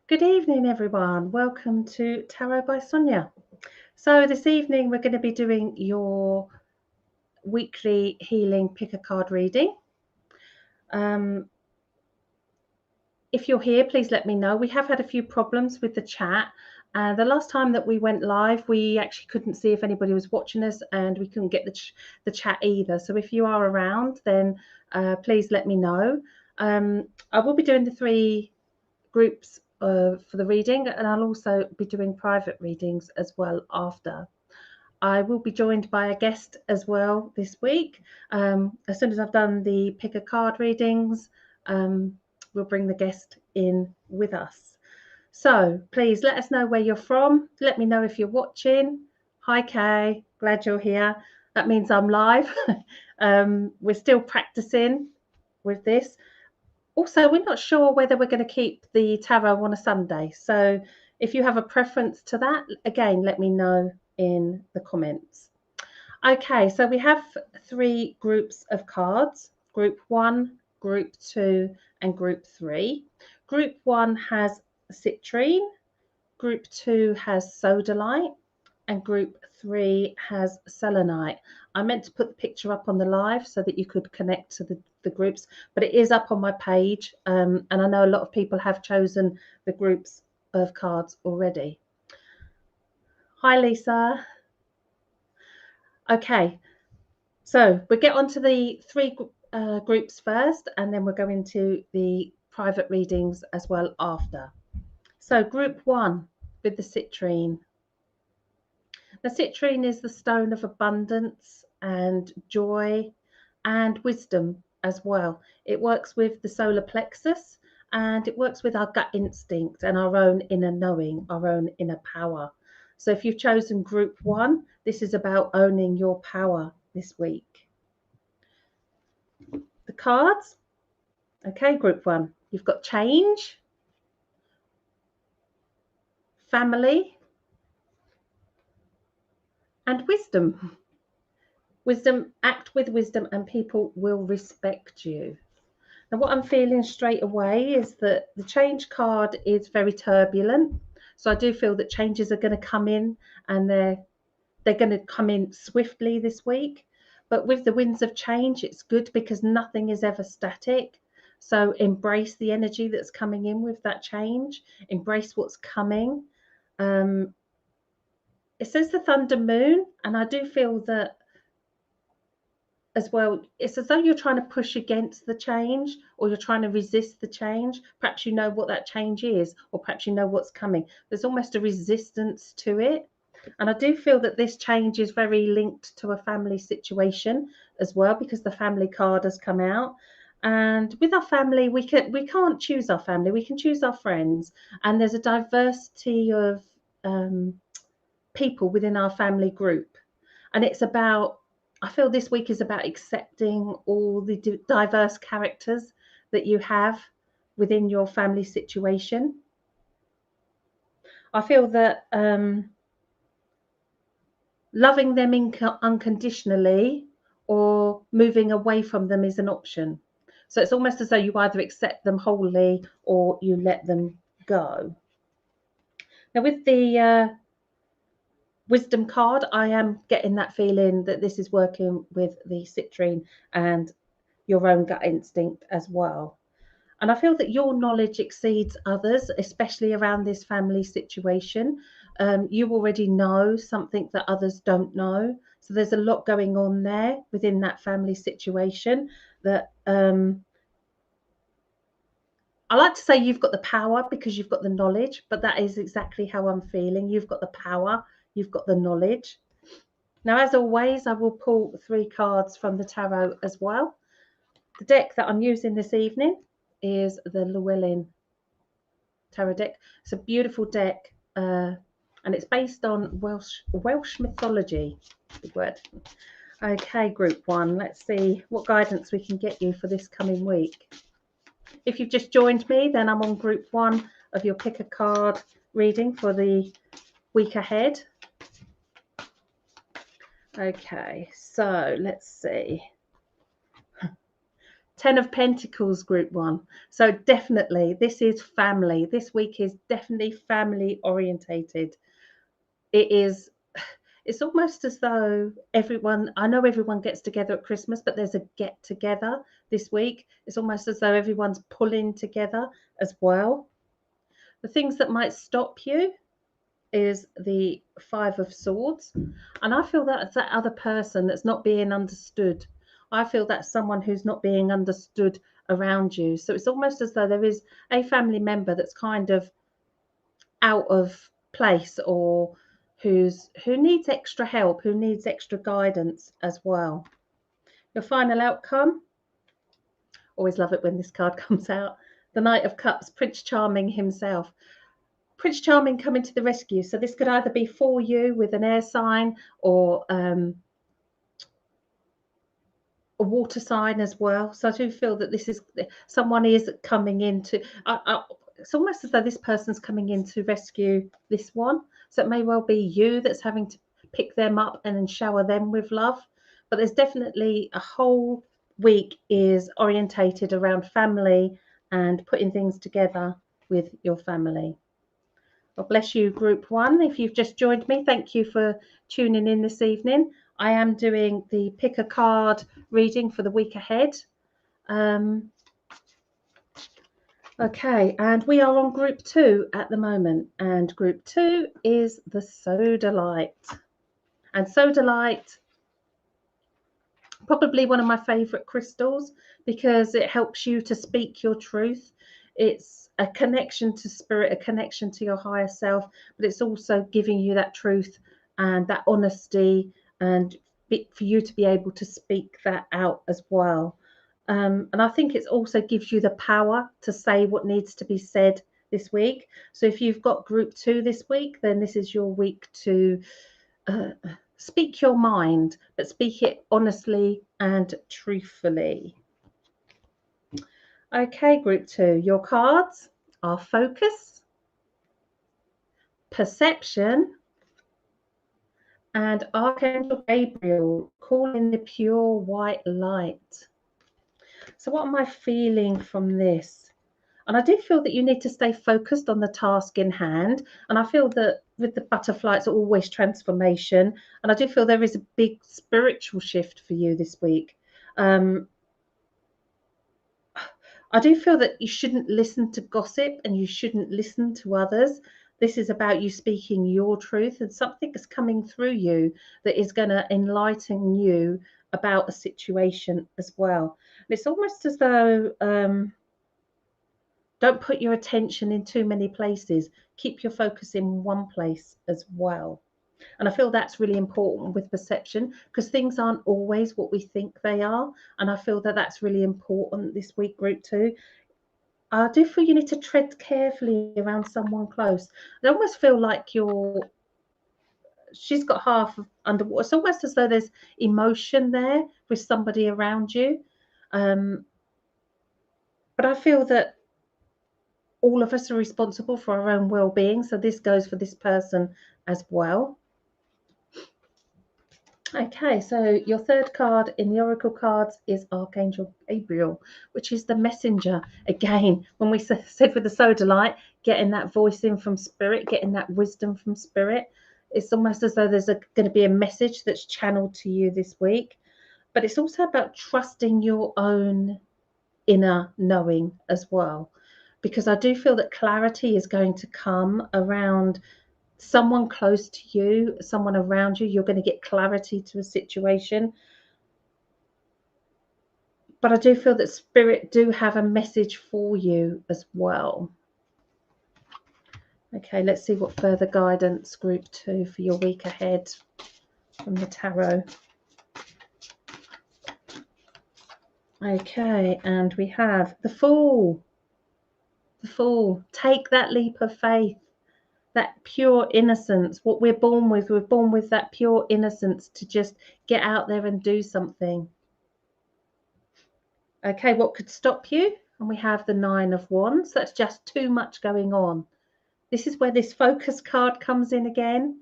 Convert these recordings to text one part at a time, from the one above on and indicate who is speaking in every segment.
Speaker 1: Good evening, everyone. Welcome to Tarot by Sonia. So this evening we're going to be doing your weekly healing pick a card reading. If you're here, please let me know. We have had a few problems with the chat. The last time that we went live, we actually couldn't see if anybody was watching us, and we couldn't get the chat either. So if you are around, then please let me know. I will be doing the 3 groups for the reading, and I'll also be doing private readings as well after. I will be joined by a guest as well this week. As soon as I've done the pick a card readings, we'll bring the guest in with us. So please let us know where you're from. Let me know if you're watching. Hi Kay, glad you're here. That means I'm live. We're still practicing with this. Also, we're not sure whether we're going to keep the tarot on a Sunday. So if you have a preference to that, again, let me know in the comments. Okay, so we have 3 groups of cards. Group 1, Group 2, and Group 3. Group 1 has Citrine. Group 2 has Sodalite. And Group 3 has Selenite. I meant to put the picture up on the live so that you could connect to the groups, but it is up on my page, and I know a lot of people have chosen the groups of cards already. Hi Lisa. Okay, so we'll get on to the 3 groups first, and then we'll go into the private readings as well after. So Group 1 with the Citrine. The citrine is the stone of abundance and joy and wisdom as well. It works with the solar plexus, and it works with our gut instinct and our own inner knowing, our own inner power. So if you've chosen Group 1, this is about owning your power this week. The cards. Okay, Group 1. You've got change, family, and wisdom. Wisdom, act with wisdom and people will respect you. Now, what I'm feeling straight away is that the change card is very turbulent. So I do feel that changes are going to come in, and they're going to come in swiftly this week. But with the winds of change, it's good because nothing is ever static. So embrace the energy that's coming in with that change. Embrace what's coming. It says the thunder moon, and I do feel that as well, it's as though you're trying to push against the change, or you're trying to resist the change. Perhaps you know what that change is, or perhaps you know what's coming. There's almost a resistance to it. And I do feel that this change is very linked to a family situation as well, because the family card has come out. And with our family, we can't choose our family, we can choose our friends. And there's a diversity of people within our family group. And it's about, I feel this week is about accepting all the diverse characters that you have within your family situation. I feel that loving them unconditionally or moving away from them is an option. So it's almost as though you either accept them wholly or you let them go. Now with the wisdom card, I am getting that feeling that this is working with the citrine and your own gut instinct as well. And I feel that your knowledge exceeds others, especially around this family situation. You already know something that others don't know. So there's a lot going on there within that family situation that I like to say you've got the power because you've got the knowledge, but that is exactly how I'm feeling. You've got the power, you've got the knowledge. Now, as always, I will pull 3 cards from the tarot as well. The deck that I'm using this evening is the Llewellyn tarot deck. It's a beautiful deck, and it's based on Welsh mythology. Big word. Okay, Group 1. Let's see what guidance we can get you for this coming week. If you've just joined me, then I'm on Group 1 of your pick a card reading for the week ahead. Okay, so let's see. Ten of Pentacles, group one. So definitely this is family. This week is definitely family orientated. It's almost as though I know everyone gets together at Christmas, but there's a get together this week. It's almost as though everyone's pulling together as well. The things that might stop you is the Five of Swords. And I feel that it's that other person that's not being understood. I feel that's someone who's not being understood around you. So it's almost as though there is a family member that's kind of out of place, or who needs extra help, who needs extra guidance as well. Your final outcome, always love it when this card comes out, the Knight of Cups, Prince Charming himself. Prince Charming coming to the rescue. So this could either be for you with an air sign, or a water sign as well. So I do feel that this is someone is coming into. It's almost as though this person's coming in to rescue this one. So it may well be you that's having to pick them up and then shower them with love. But there's definitely a whole week is orientated around family and putting things together with your family. God bless you, group one. If you've just joined me, thank you for tuning in this evening. I am doing the pick a card reading for the week ahead. Okay, and we are on group two at the moment, and group two is the Sodalite. And Sodalite, probably one of my favorite crystals, because it helps you to speak your truth. It's a connection to spirit, a connection to your higher self, but it's also giving you that truth and that honesty, and for you to be able to speak that out as well. And I think it also gives you the power to say what needs to be said this week. So if you've got group two this week, then this is your week to speak your mind, but speak it honestly and truthfully. Okay, group two, your cards are focus, perception, and Archangel Gabriel, calling the pure white light. So what am I feeling from this? And I do feel that you need to stay focused on the task in hand. And I feel that with the butterfly, it's always transformation. And I do feel there is a big spiritual shift for you this week. I do feel that you shouldn't listen to gossip and you shouldn't listen to others. This is about you speaking your truth, and something is coming through you that is going to enlighten you about a situation as well. And it's almost as though don't put your attention in too many places. Keep your focus in one place as well. And I feel that's really important with perception, because things aren't always what we think they are. And I feel that that's really important this week, group two. I do feel you need to tread carefully around someone close. I almost feel like she's got half underwater. It's almost as though there's emotion there with somebody around you. But I feel that all of us are responsible for our own well-being. So this goes for this person as well. Okay, so your third card in the Oracle cards is Archangel Gabriel, which is the messenger. Again, when we said with the Sodalite, getting that voice in from spirit, getting that wisdom from spirit, it's almost as though there's going to be a message that's channeled to you this week. But it's also about trusting your own inner knowing as well, because I do feel that clarity is going to come around someone close to you, someone around you. You're going to get clarity to a situation. But I do feel that spirit do have a message for you as well. Okay, let's see what further guidance group two for your week ahead from the tarot. Okay, and we have the Fool. The Fool. Take that leap of faith. That pure innocence, what we're born with that pure innocence to just get out there and do something. Okay, what could stop you? And we have the Nine of Wands. That's just too much going on. This is where this focus card comes in again.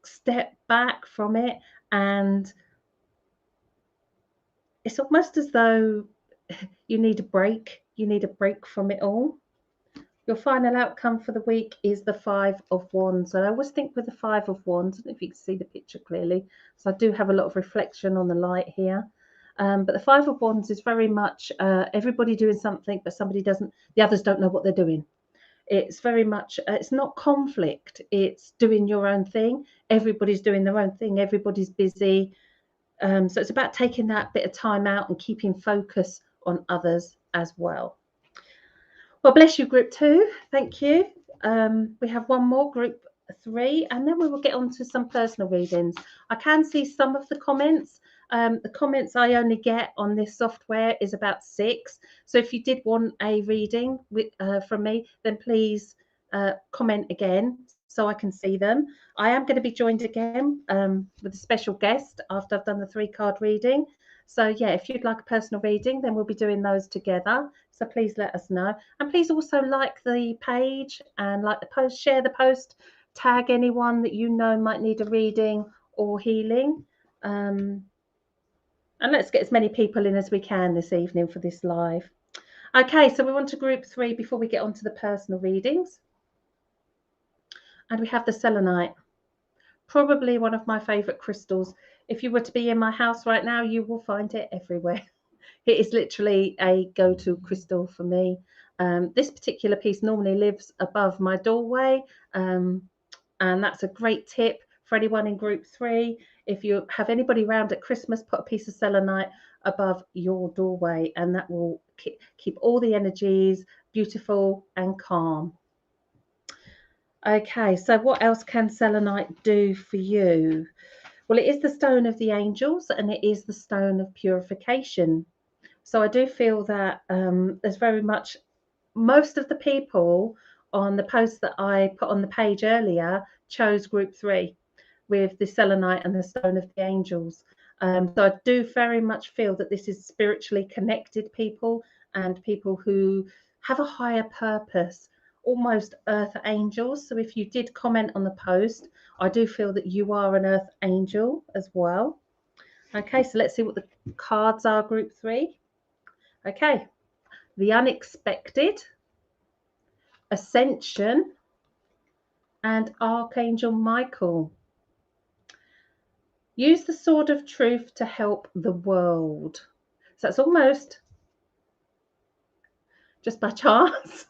Speaker 1: Step back from it, and it's almost as though you need a break. You need a break from it all. Your final outcome for the week is the Five of Wands. And I always think with the Five of Wands, I don't know if you can see the picture clearly, so I do have a lot of reflection on the light here. But the Five of Wands is very much everybody doing something, but somebody doesn't, the others don't know what they're doing. It's very much, it's not conflict, it's doing your own thing. Everybody's doing their own thing, everybody's busy. So it's about taking that bit of time out and keeping focus on others as well. Well, bless you, group 2. Thank you. We have one more, group 3, and then we will get on to some personal readings. I can see some of the comments. The comments I only get on this software is about 6. So if you did want a reading from me, then please comment again so I can see them. I am going to be joined again with a special guest after I've done the 3-card reading. So yeah, if you'd like a personal reading, then we'll be doing those together. So please let us know. And please also like the page and like the post, share the post, tag anyone that you know might need a reading or healing. And let's get as many people in as we can this evening for this live. Okay, so we want to group 3 before we get on to the personal readings. And we have the Selenite. Probably one of my favourite crystals. If you were to be in my house right now, you will find it everywhere. It is literally a go-to crystal for me. This particular piece normally lives above my doorway, and that's a great tip for anyone in group 3. If you have anybody around at Christmas, put a piece of selenite above your doorway, and that will keep all the energies beautiful and calm. Okay, so what else can selenite do for you? Well, it is the stone of the angels, and it is the stone of purification. So I do feel that there's very much, most of the people on the post that I put on the page earlier chose group 3 with the selenite and the stone of the angels. So I do very much feel that this is spiritually connected people and people who have a higher purpose, almost earth angels. So if you did comment on the post, I do feel that you are an earth angel as well. Okay, so let's see what the cards are, group 3. Okay, the unexpected, ascension, and Archangel Michael. Use the sword of truth to help the world. So it's almost just by chance.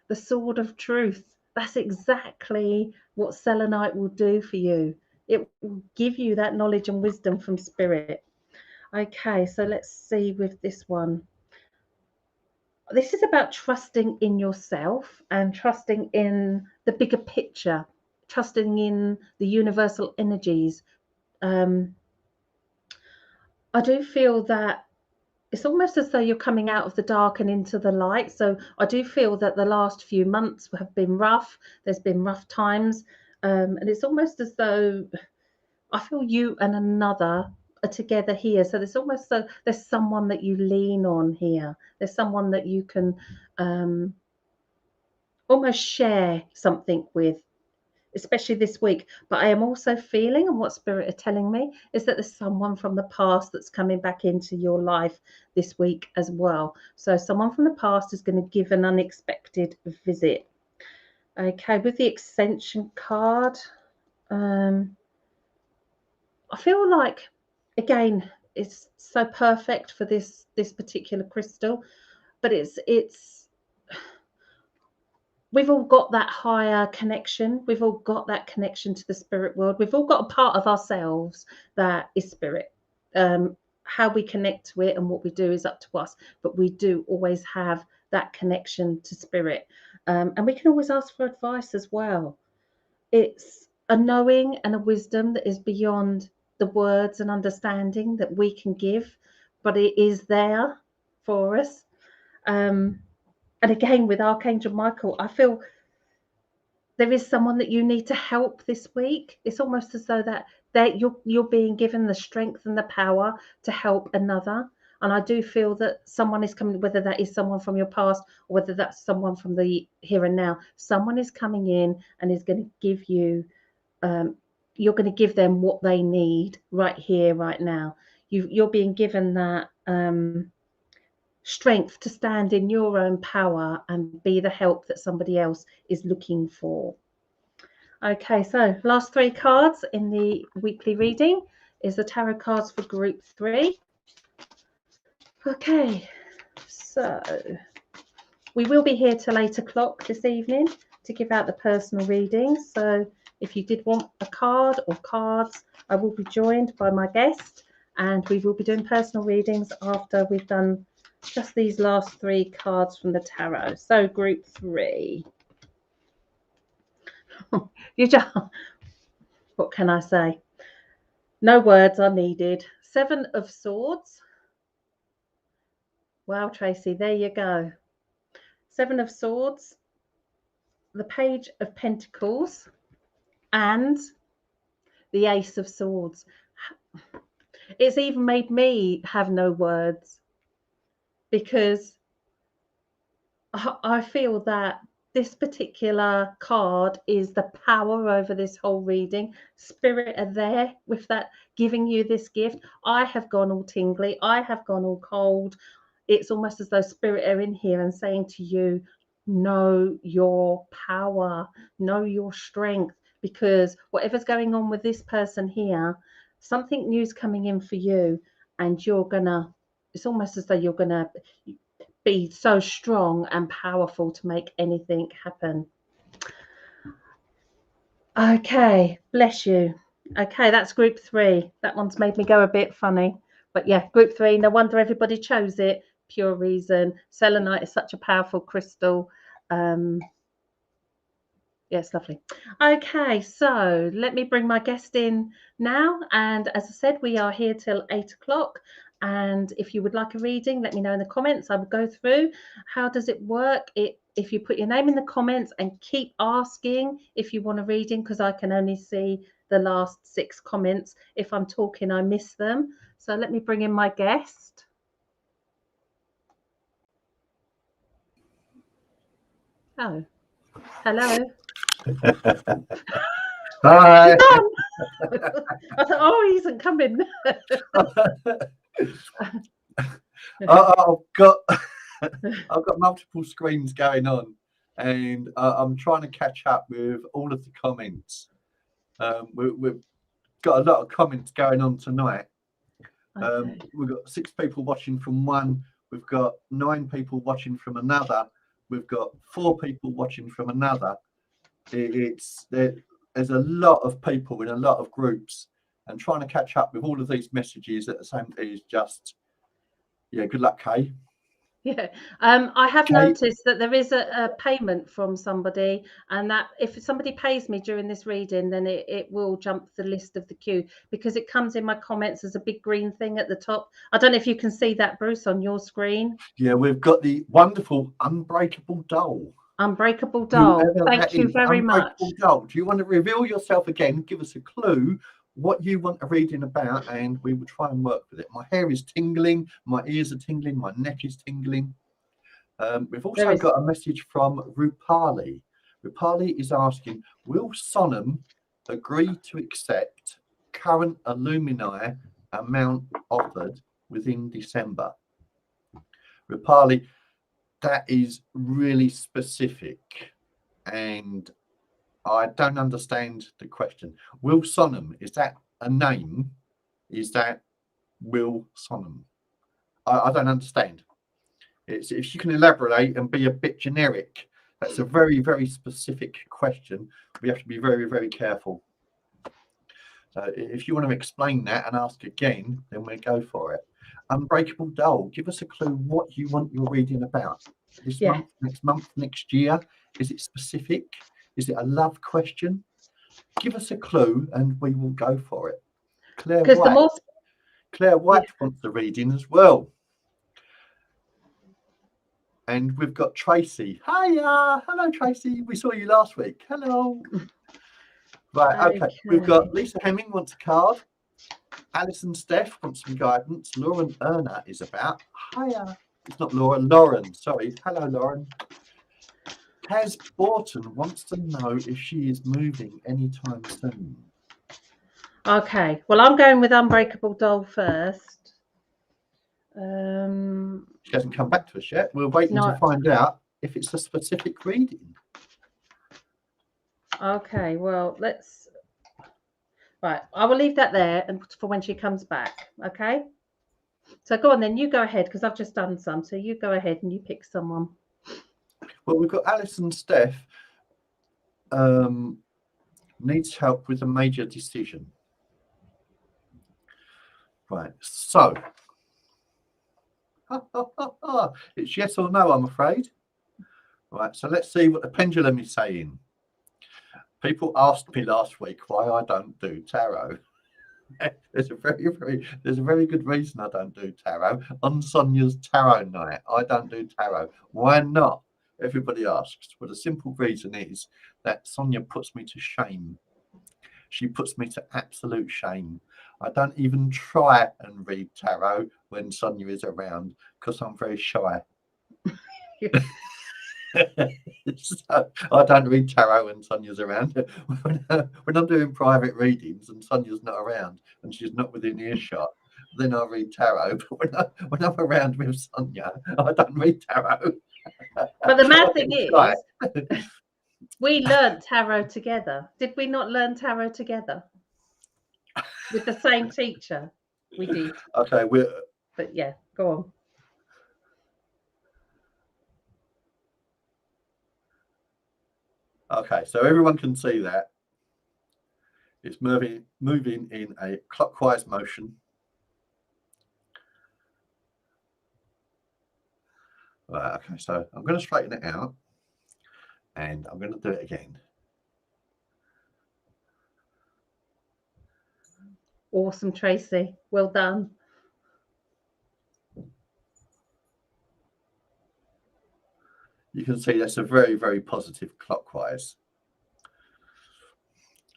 Speaker 1: The sword of truth. That's exactly what selenite will do for you. It will give you that knowledge and wisdom from spirit. Okay, so let's see with this one. This is about trusting in yourself and trusting in the bigger picture, trusting in the universal energies. I do feel that it's almost as though you're coming out of the dark and into the light. So I do feel that the last few months have been rough. There's been rough times. And it's almost as though I feel you and another are together here. So there's almost there's someone that you lean on here. There's someone that you can almost share something with, especially this week. But I am also feeling, and what spirit are telling me, is that there's someone from the past that's coming back into your life this week as well. So someone from the past is going to give an unexpected visit. Okay, with the Ascension card, I feel like, again, it's so perfect for this particular crystal, but it's we've all got that higher connection. We've all got that connection to the spirit world. We've all got a part of ourselves that is spirit. How we connect to it and what we do is up to us, but we do always have that connection to spirit. And we can always ask for advice as well. It's a knowing and a wisdom that is beyond the words and understanding that we can give, but it is there for us. And again, with Archangel Michael, I feel there is someone that you need to help this week. It's almost as though that you're being given the strength and the power to help another. And I do feel that someone is coming, whether that is someone from your past or whether that's someone from the here and now. Someone is coming in and is going to give you, you're going to give them what they need right here, right now. You're being given that strength to stand in your own power and be the help that somebody else is looking for. Okay, so last 3 cards in the weekly reading is the tarot cards for group 3. Okay, so we will be here till 8 o'clock this evening to give out the personal readings. So if you did want a card or cards, I will be joined by my guest, and we will be doing personal readings after we've done just these last 3 cards from the tarot. So group 3. You just, what can I say? No words are needed. 7 of Swords. Wow, Tracy, there you go. 7 of Swords, the Page of Pentacles, and the Ace of Swords. It's even made me have no words, because I feel that this particular card is the power over this whole reading. Spirit are there with that, giving you this gift. I have gone all tingly. I have gone all cold. It's almost as though Spirit are in here and saying to you, know your power, know your strength, because whatever's going on with this person here, something new's coming in for you, and you're gonna, it's almost as though you're gonna be so strong and powerful to make anything happen. Okay, bless you. Okay, that's group 3. That one's made me go a bit funny, but yeah, group 3. No wonder everybody chose it. Pure reason. Selenite is such a powerful crystal. Yeah, it's lovely. Okay, so let me bring my guest in now. And as I said, we are here till 8 o'clock. And if you would like a reading, let me know in the comments. I will go through. How does it work? If you put your name in the comments and keep asking if you want a reading, because I can only see the last 6 comments. If I'm talking, I miss them. So let me bring in my guest. Oh, hello.
Speaker 2: Hi.
Speaker 1: I thought, oh, he isn't coming.
Speaker 2: I've got multiple screens going on, and I'm trying to catch up with all of the comments. We've got a lot of comments going on tonight. Okay. We've got 6 people watching from one. We've got 9 people watching from another. We've got 4 people watching from another. There's a lot of people in a lot of groups, and trying to catch up with all of these messages at the same time is just, yeah, good luck, Kay.
Speaker 1: Yeah, I have noticed that there is a payment from somebody, and that if somebody pays me during this reading, then it will jump the list of the queue, because it comes in my comments as a big green thing at the top. I don't know if you can see that, Bruce, on your screen.
Speaker 2: Yeah, we've got the wonderful Unbreakable Doll.
Speaker 1: Unbreakable Doll. Thank you very much.
Speaker 2: Doll. Do you want to reveal yourself again? Give us a clue what you want a reading about, and we will try and work with it. My hair is tingling, my ears are tingling, my neck is tingling. We've also got a message from Rupali. Rupali is asking, will Sonam agree to accept current alumni amount offered within December? Rupali, that is really specific, and I don't understand the question. Will Sonam, is that a name? Is that Will Sonam? I don't understand. It's, if you can elaborate and be a bit generic, that's a very, very specific question. We have to be very, very careful. So if you want to explain that and ask again, then we'll go for it. Unbreakable Doll, give us a clue what you want your reading about. This month, next year? Is it specific? Is it a love question? Give us a clue and we will go for it. Claire White wants the reading as well. And we've got Tracy. Hiya! Hello, Tracy. We saw you last week. Hello. Right, okay. We've got Lisa Hemming wants a card. Alison Steph wants some guidance. Lauren Erner is about. Hiya. It's not Laura, Lauren. Sorry. Hello, Lauren. Kaz Borton wants to know if she is moving anytime soon. Okay. Well, I'm going with Unbreakable Doll first. She hasn't come back to us yet. We're waiting to find out if it's a specific reading.
Speaker 1: Okay, well, let's... Right, I will leave that there and for when she comes back, okay? So go on then, you go ahead, because I've just done some. So you go ahead and you pick someone.
Speaker 2: Well, we've got Alice and Steph. Needs help with a major decision. Right, so it's yes or no, I'm afraid. Right, so let's see what the pendulum is saying. People asked me last week why I don't do tarot. There's a very good reason I don't do tarot. On Sonia's tarot night, I don't do tarot. Why not? Everybody asks. Well, the simple reason is that Sonia puts me to shame. She puts me to absolute shame. I don't even try and read tarot when Sonia is around because I'm very shy. So I don't read tarot when Sonia's around. When I'm doing private readings and Sonia's not around and she's not within earshot, then I read tarot. But when I'm around with Sonia, I don't read tarot.
Speaker 1: But the mad thing is, we learned tarot together. Did we not learn tarot together? With the same teacher? We did.
Speaker 2: Okay,
Speaker 1: but yeah, go on.
Speaker 2: Okay, so everyone can see that it's moving in a clockwise motion. Right, okay, so I'm going to straighten it out and I'm going to do it again.
Speaker 1: Awesome, Tracy. Well done.
Speaker 2: You can see that's a very, very positive clockwise.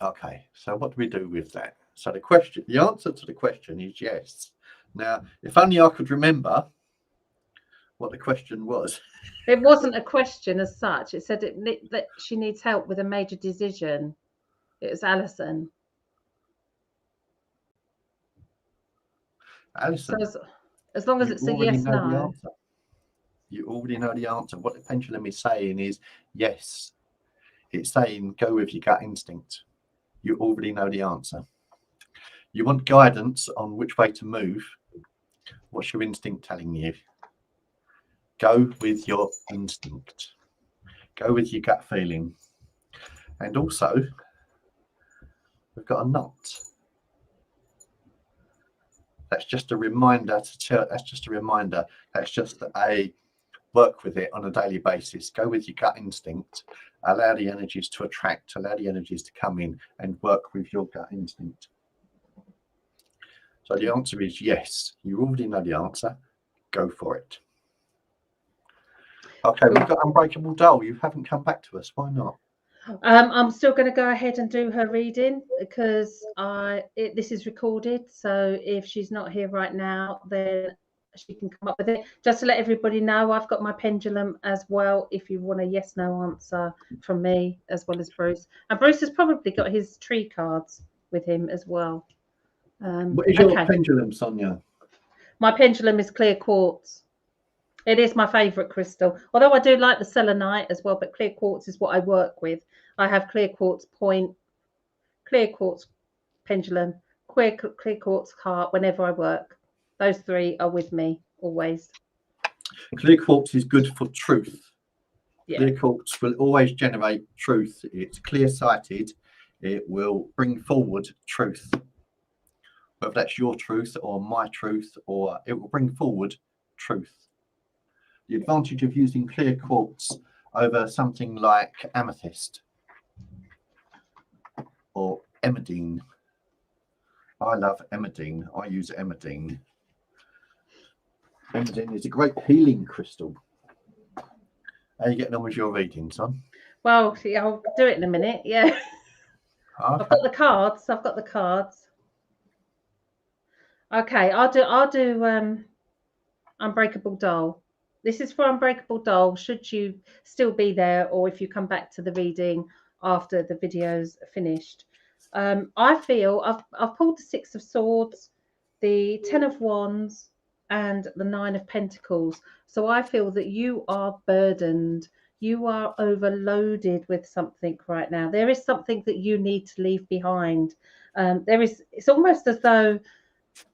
Speaker 2: Okay, so what do we do with that? So the answer to the question is yes. Now, if only I could remember what the question was.
Speaker 1: It wasn't a question as such. It said that she needs help with a major decision. It was Alison.
Speaker 2: Alison,
Speaker 1: so as long as it's a yes, no.
Speaker 2: You already know the answer. What the pendulum is saying is yes. It's saying go with your gut instinct. You already know the answer. You want guidance on which way to move. What's your instinct telling you? Go with your instinct. Go with your gut feeling. And also, we've got a knot. That's just a reminder that's just a work with it on a daily basis. Go with your gut instinct. Allow the energies to attract, allow the energies to come in and work with your gut instinct. So the answer is yes. You already know the answer. Go for it. Okay, we've got Unbreakable Doll. You haven't come back to us. Why not?
Speaker 1: I'm still going to go ahead and do her reading because this is recorded. So if she's not here right now, then she can come up with it. Just to let everybody know, I've got my pendulum as well. If you want a yes, no answer from me, as well as Bruce. And Bruce has probably got his tree cards with him as well.
Speaker 2: What is your pendulum, Sonia?
Speaker 1: My pendulum is clear quartz. It is my favourite crystal, although I do like the selenite as well, but clear quartz is what I work with. I have clear quartz point, clear quartz pendulum, clear quartz heart whenever I work. Those three are with me always.
Speaker 2: Clear quartz is good for truth.
Speaker 1: Yeah.
Speaker 2: Clear quartz will always generate truth. It's clear-sighted. It will bring forward truth. Whether that's your truth or my truth, or it will bring forward truth. The advantage of using clear quartz over something like amethyst or emeraldine. I love emeraldine. I use emeraldine. Emeraldine is a great healing crystal. How are you getting on with your reading, son?
Speaker 1: Well, I'll do it in a minute. Yeah. Okay. I've got the cards. Okay, I'll do Unbreakable Doll. This is for Unbreakable Doll, should you still be there, or if you come back to the reading after the video's finished. I feel I've pulled the Six of Swords, the Ten of Wands, and the Nine of Pentacles. So I feel that you are burdened. You are overloaded with something right now. There is something that you need to leave behind. It's almost as though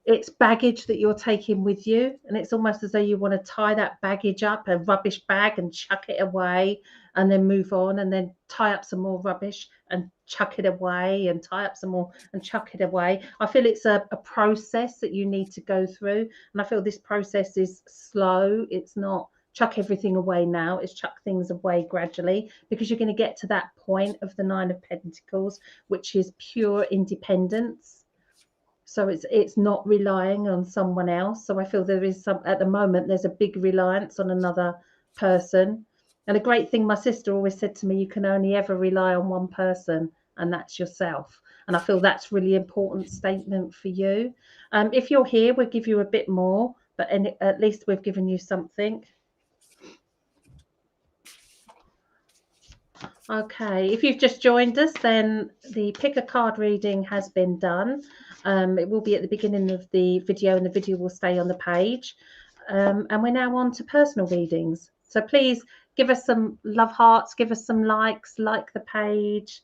Speaker 1: it's baggage that you're taking with you, and it's almost as though you want to tie that baggage up, a rubbish bag, and chuck it away, and then move on, and then tie up some more rubbish and chuck it away, and tie up some more and chuck it away. I feel it's a process that you need to go through, and I feel this process is slow. It's not chuck everything away now, it's chuck things away gradually, because you're going to get to that point of the Nine of Pentacles, which is pure independence. So it's not relying on someone else. So I feel there is some, at the moment, there's a big reliance on another person. And a great thing my sister always said to me, you can only ever rely on one person, and that's yourself. And I feel that's really important statement for you. If you're here, we'll give you a bit more, but at least we've given you something. Okay, if you've just joined us, then the pick a card reading has been done. It will be at the beginning of the video, and the video will stay on the page. And we're now on to personal readings. So please give us some love hearts, give us some likes, like the page,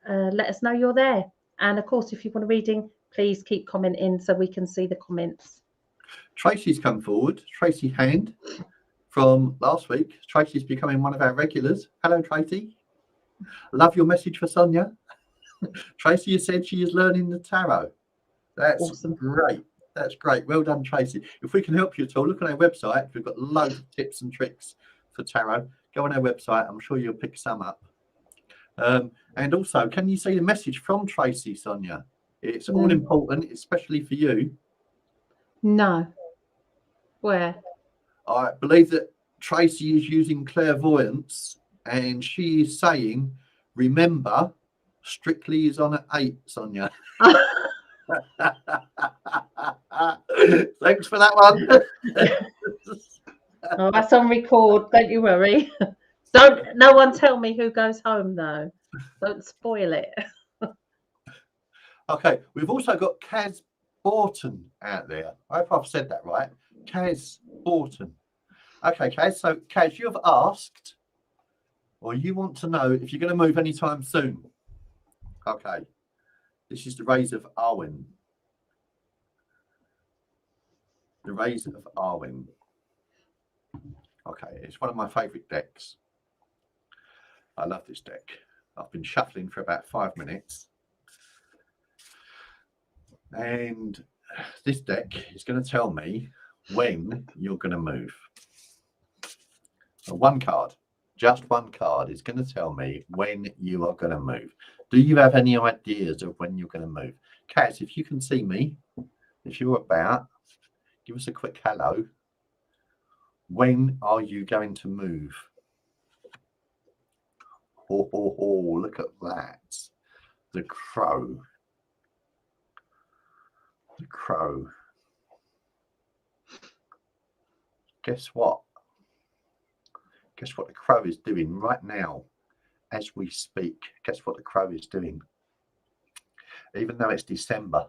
Speaker 1: let us know you're there. And of course, if you want a reading, please keep commenting so we can see the comments.
Speaker 2: Tracy's come forward. Tracy Hand from last week. Tracy's becoming one of our regulars. Hello, Tracy. Love your message for Sonia. Tracy has said she is learning the tarot. That's awesome. Great. That's great. Well done, Tracy. If we can help you at all, look on our website. We've got loads of tips and tricks for tarot. Go on our website. I'm sure you'll pick some up. And also, can you see the message from Tracy, Sonia? It's all important, especially for you.
Speaker 1: No. Where?
Speaker 2: I believe that Tracy is using clairvoyance, and she is saying, remember, Strictly is on at 8, Sonia. Thanks for that one.
Speaker 1: Oh, that's on record, don't you worry. No one tell me who goes home though. Don't spoil it.
Speaker 2: Okay, we've also got Kaz Borton out there. I hope I've said that right. Kaz Borton. Okay, Kaz, so Kaz, you've asked, or you want to know if you're going to move anytime soon. Okay, this is the Rays of Arwen. The Rays of Arwen. Okay, it's one of my favourite decks. I love this deck. I've been shuffling for about 5 minutes. And this deck is going to tell me when you're going to move. So one card, just one card, is going to tell me when you are going to move. Do you have any ideas of when you're going to move? Kat, if you can see me, if you're about, give us a quick hello. When are you going to move? Oh, look at that. The crow. The crow. Guess what? Guess what the crow is doing right now as we speak? Guess what the crow is doing? Even though it's December.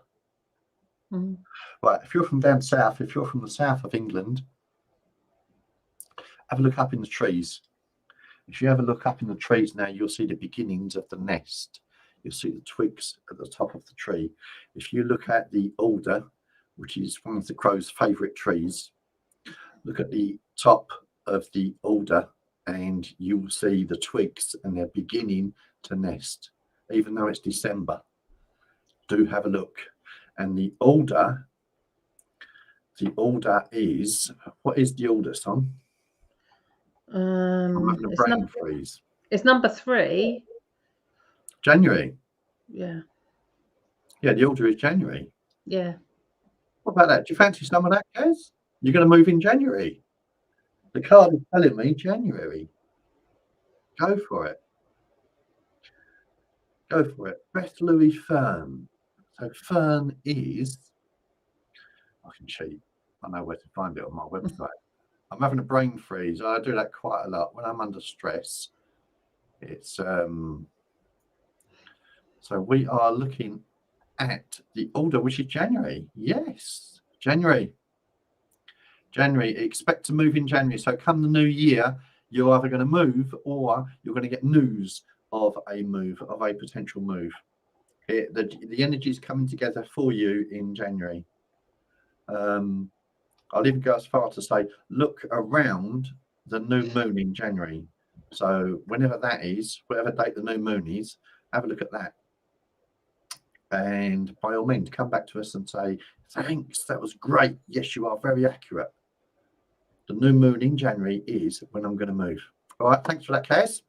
Speaker 2: Right, if you're from down south, if you're from the south of England, have a look up in the trees. If you have a look up in the trees now, you'll see the beginnings of the nest. You'll see the twigs at the top of the tree. If you look at the alder, which is one of the crow's favourite trees, look at the top of the alder and you will see the twigs and they're beginning to nest, even though it's December. Do have a look. And the alder is, what is the alder, son? I'm having a brain freeze.
Speaker 1: It's number 3.
Speaker 2: January.
Speaker 1: Yeah.
Speaker 2: Yeah, the alder is January.
Speaker 1: Yeah.
Speaker 2: What about that? Do you fancy some of that, guys? You're going to move in January. The card is telling me January. Go for it. Go for it. Beth Louis Fern. So Fern is, I can cheat. I know where to find it on my website. I'm having a brain freeze. I do that quite a lot when I'm under stress. It's so we are looking at the alder, which is January. Yes, January. January, expect to move in January. So come the new year, you're either going to move or you're going to get news of a move, of a potential move. The energy is coming together for you in January. I'll even go as far to say, look around the new moon in January. So whenever that is, whatever date the new moon is, have a look at that. And by all means, come back to us and say, thanks, that was great. Yes, you are very accurate. The new moon in January is when I'm going to move. All right, thanks for that, Kaz.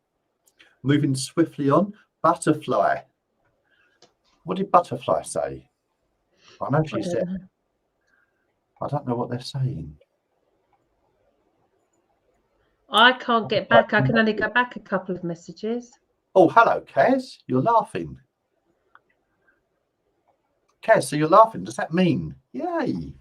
Speaker 2: Moving swiftly on, butterfly. What did butterfly say? I know she said, I don't know what they're saying.
Speaker 1: I can't get back. I can only go back a couple of messages.
Speaker 2: Oh, hello, Kaz. You're laughing. Kaz, so you're laughing. Does that mean? Yay.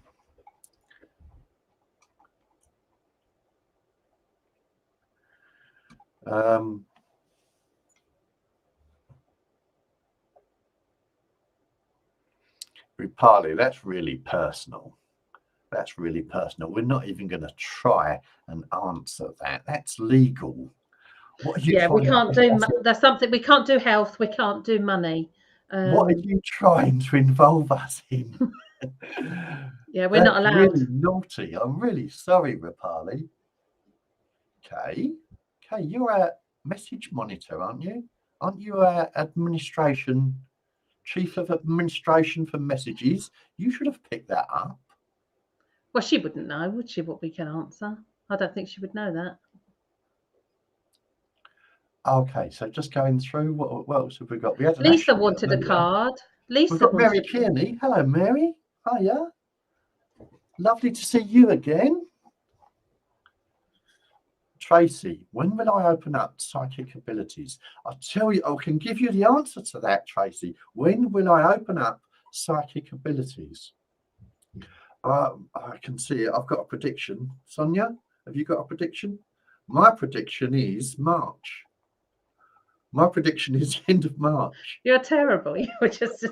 Speaker 2: Rupali, that's really personal. That's really personal. We're not even going to try and answer that. That's legal. What are you
Speaker 1: Yeah, we can't do.
Speaker 2: That's
Speaker 1: there's something we can't do. Health. We can't do money.
Speaker 2: What are you trying to involve us in?
Speaker 1: Yeah, we're not allowed.
Speaker 2: Really naughty. I'm really sorry, Rupali. Okay, you're a message monitor, aren't you? Aren't you a chief of administration for messages? You should have picked that up.
Speaker 1: Well, she wouldn't know, would she, what we can answer? I don't think she would know that.
Speaker 2: Okay, so just going through, what else have we got? We had
Speaker 1: Lisa wanted a card.
Speaker 2: We've got Mary Kearney. Hello, Mary. Hiya. Lovely to see you again. Tracy, when will I open up psychic abilities? I'll tell you, I can give you the answer to that, Tracy. When will I open up psychic abilities? I can see it. I've got a prediction. Sonia, have you got a prediction? My prediction is March. My prediction is the end of March.
Speaker 1: You're terrible. You're just...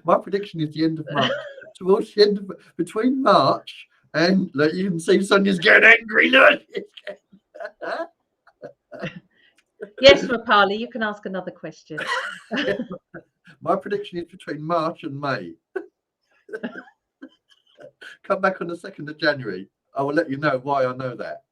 Speaker 2: My prediction is the end of March. Towards the end of, between March and look, you can see Sonia's getting angry. Look.
Speaker 1: Yes, Rupali, you can ask another question.
Speaker 2: My prediction is between March and May. Come back on the 2nd of January. I will let you know why I know that.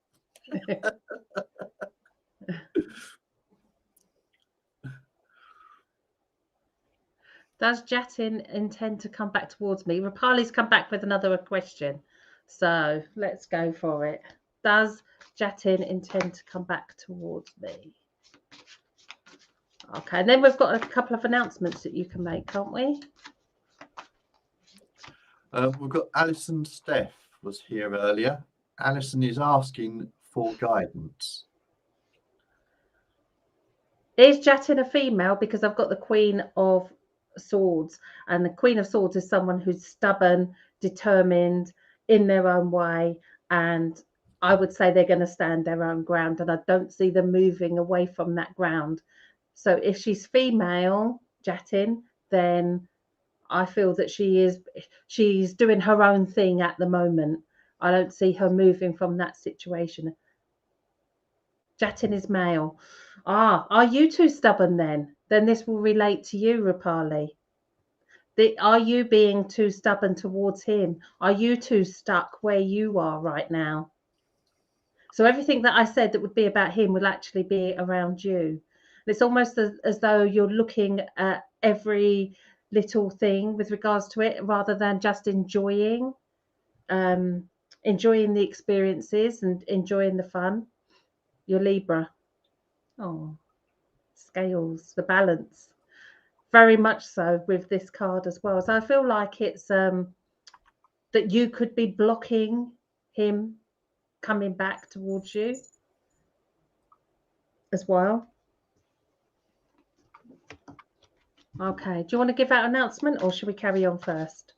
Speaker 1: Does Jatin intend to come back towards me? Rupali's come back with another question. So let's go for it. Does Jatin intend to come back towards me? Okay, and then we've got a couple of announcements that you can make, can't we?
Speaker 2: We've got Alison Steph was here earlier. Alison is asking for guidance.
Speaker 1: Is Jatin a female? Because I've got the Queen of Swords, and the Queen of Swords is someone who's stubborn, determined, in their own way, and I would say they're going to stand their own ground, and I don't see them moving away from that ground. So if she's female, Jatin, then I feel that she's doing her own thing at the moment. I don't see her moving from that situation. Jatin is male. Are you too stubborn then? Then this will relate to you, Rupali. Are you being too stubborn towards him? Are you too stuck where you are right now? So everything that I said that would be about him will actually be around you. It's almost as though you're looking at every little thing with regards to it, rather than just enjoying the experiences and enjoying the fun. You're Libra. Oh, scales, the balance. Very much so with this card as well. So I feel like it's that you could be blocking him coming back towards you as well. Okay, do you want to give out an announcement, or should we carry on first?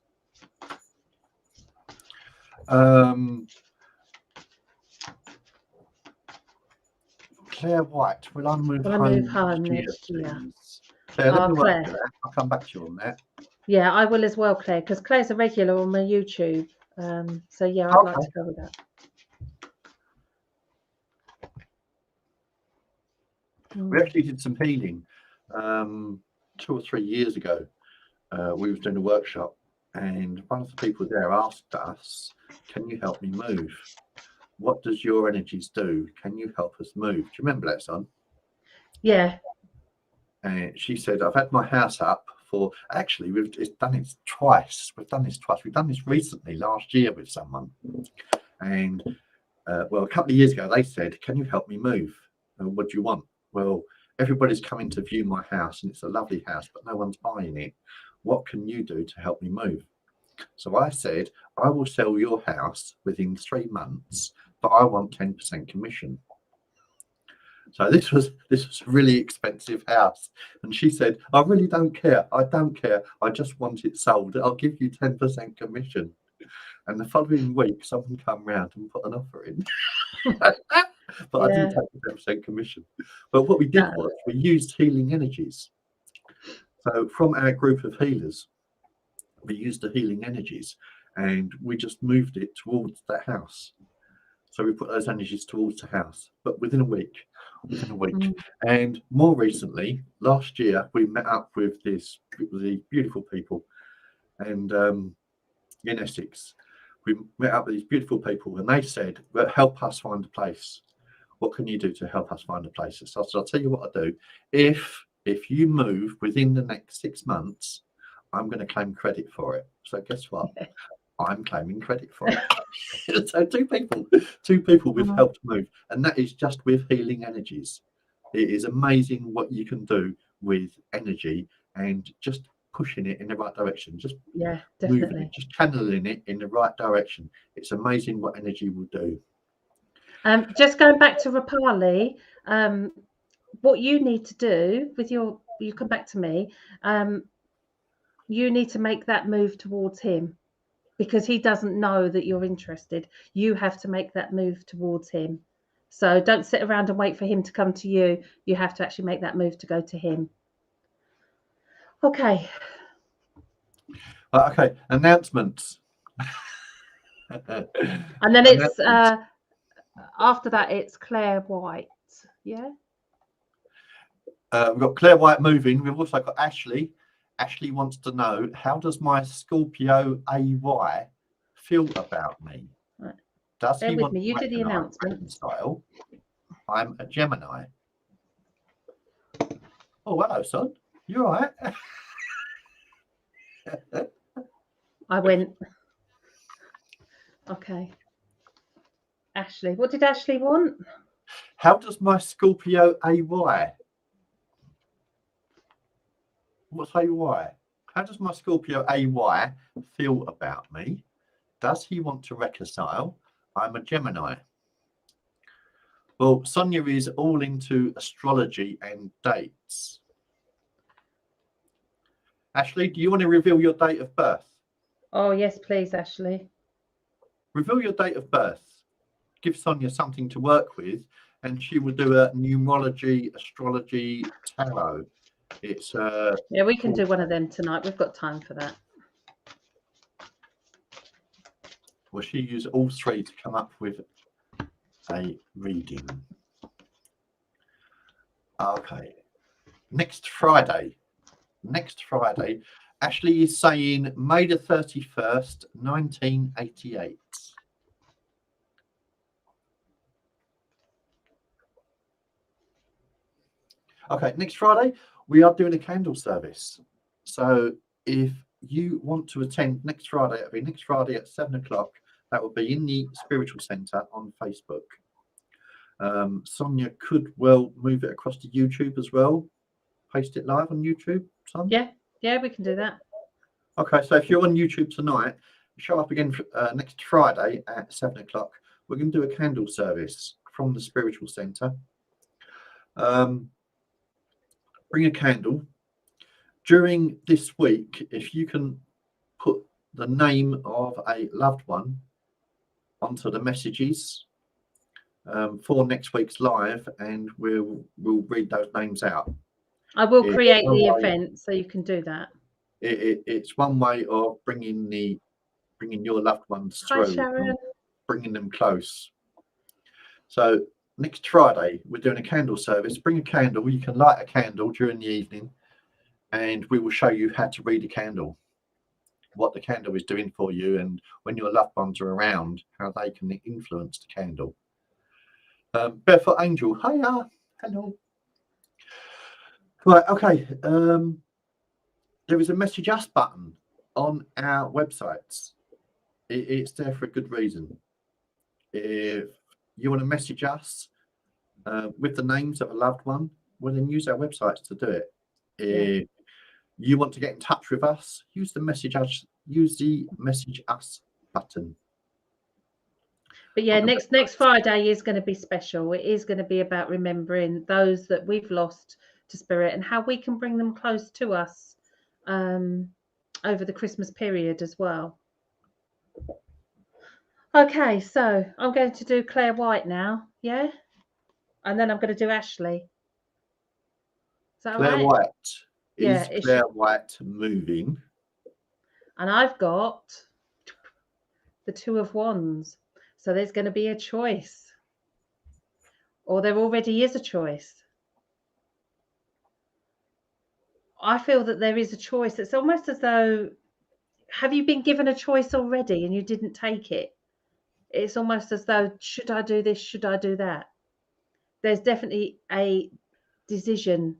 Speaker 2: Claire White, will I move home next year? Claire, let me work with that. I'll come back to you on that.
Speaker 1: Yeah, I will as well, Claire, because Claire's a regular on my YouTube. So yeah, I'd like to go with that.
Speaker 2: We actually did some healing 2 or 3 years ago. We was doing a workshop, and one of the people there asked us, "Can you help me move? What does your energies do? Can you help us move?" Do you remember that, son?
Speaker 1: Yeah.
Speaker 2: And she said, "I've had my house up for." Actually, we've done it twice. We've done this recently, last year, with someone. And well, a couple of years ago, they said, "Can you help me move? What do you want?" Well, everybody's coming to view my house, and it's a lovely house, but no one's buying it. What can you do to help me move? So I said, "I will sell your house within 3 months, but I want 10% commission." So this was a really expensive house, and she said, "I really don't care. I don't care. I just want it sold. I'll give you 10% commission." And the following week, someone come round and put an offer in. But I didn't take the 10% commission. But what we did was we used healing energies. So from our group of healers, we used the healing energies, and we just moved it towards that house. So we put those energies towards the house, but within a week. And more recently, last year, we met up with these beautiful people, and in Essex, we met up with these beautiful people, and they said, "Well, help us find a place. What can you do to help us find a place?" So I'll tell you what I do. If you move within the next 6 months, I'm going to claim credit for it. So guess what? I'm claiming credit for it. So two people we've helped move, and that is just with healing energies. It is amazing what you can do with energy and just pushing it in the right direction. Just moving it, just channeling it in the right direction. It's amazing what energy will do.
Speaker 1: Just going back to Rapali, what you need to do with you come back to me. You need to make that move towards him, because he doesn't know that you're interested. You have to make that move towards him. So don't sit around and wait for him to come to you. You have to actually make that move to go to him. Okay.
Speaker 2: Okay, announcements.
Speaker 1: And then it's after that, it's Claire White. Yeah.
Speaker 2: We've got Claire White moving. We've also got Ashley. Ashley wants to know, how does my Scorpio AY feel about me?
Speaker 1: Right.
Speaker 2: Does
Speaker 1: Bear
Speaker 2: he
Speaker 1: with
Speaker 2: want
Speaker 1: me. You
Speaker 2: to
Speaker 1: do the announcement.
Speaker 2: style? I'm a Gemini. Oh, hello, son. You all right?
Speaker 1: I went. Okay. Ashley. What did Ashley want?
Speaker 2: How does my Scorpio AY? What's AY? How does my Scorpio AY feel about me? Does he want to reconcile? I'm a Gemini. Well, Sonia is all into astrology and dates. Ashley, do you want to reveal your date of birth?
Speaker 1: Oh, yes, please, Ashley.
Speaker 2: Reveal your date of birth. Give Sonia something to work with, and she will do a numerology, astrology, tarot. It's
Speaker 1: yeah, we can do one of them tonight. We've got time for that.
Speaker 2: Well, she used all three to come up with a reading. Okay. Next Friday, Ashley is saying May the 31st, 1988. Okay, next Friday, we are doing a candle service. So if you want to attend next Friday, it'll be next Friday at 7 o'clock. That will be in the Spiritual Centre on Facebook. Sonia could well move it across to YouTube as well. Paste it live on YouTube, Son?
Speaker 1: Yeah, we can do that.
Speaker 2: Okay, so if you're on YouTube tonight, show up again next Friday at 7 o'clock. We're going to do a candle service from the Spiritual Centre. Bring a candle. During this week, if you can put the name of a loved one onto the messages for next week's live, and we'll read those names out.
Speaker 1: I will create the event, so you can do that.
Speaker 2: It's one way of bringing the bringing your loved ones
Speaker 1: Hi,
Speaker 2: through,
Speaker 1: Sharon.
Speaker 2: bringing them close. So next Friday, we're doing a candle service. Bring a candle. You can light a candle during the evening, and we will show you how to read a candle, what the candle is doing for you, and when your loved ones are around, how they can influence the candle. Barefoot Angel, hiya, hello. Right, okay. There is a message us button on our websites. It's there for a good reason. If you want to message us with the names of a loved one, well, then use our websites to do it. If you want to get in touch with us, use the message us button.
Speaker 1: But yeah, next Friday is going to be special. It is going to be about remembering those that we've lost to spirit and how we can bring them close to us over the Christmas period as well. Okay, so I'm going to do Claire White now, yeah? And then I'm going to do Ashley. Is that
Speaker 2: Claire
Speaker 1: right?
Speaker 2: White.
Speaker 1: Yeah,
Speaker 2: Is Claire White moving?
Speaker 1: And I've got the Two of Wands. So there's going to be a choice. Or there already is a choice. I feel that there is a choice. It's almost as though, have you been given a choice already and you didn't take it? It's almost as though, should I do this? Should I do that? There's definitely a decision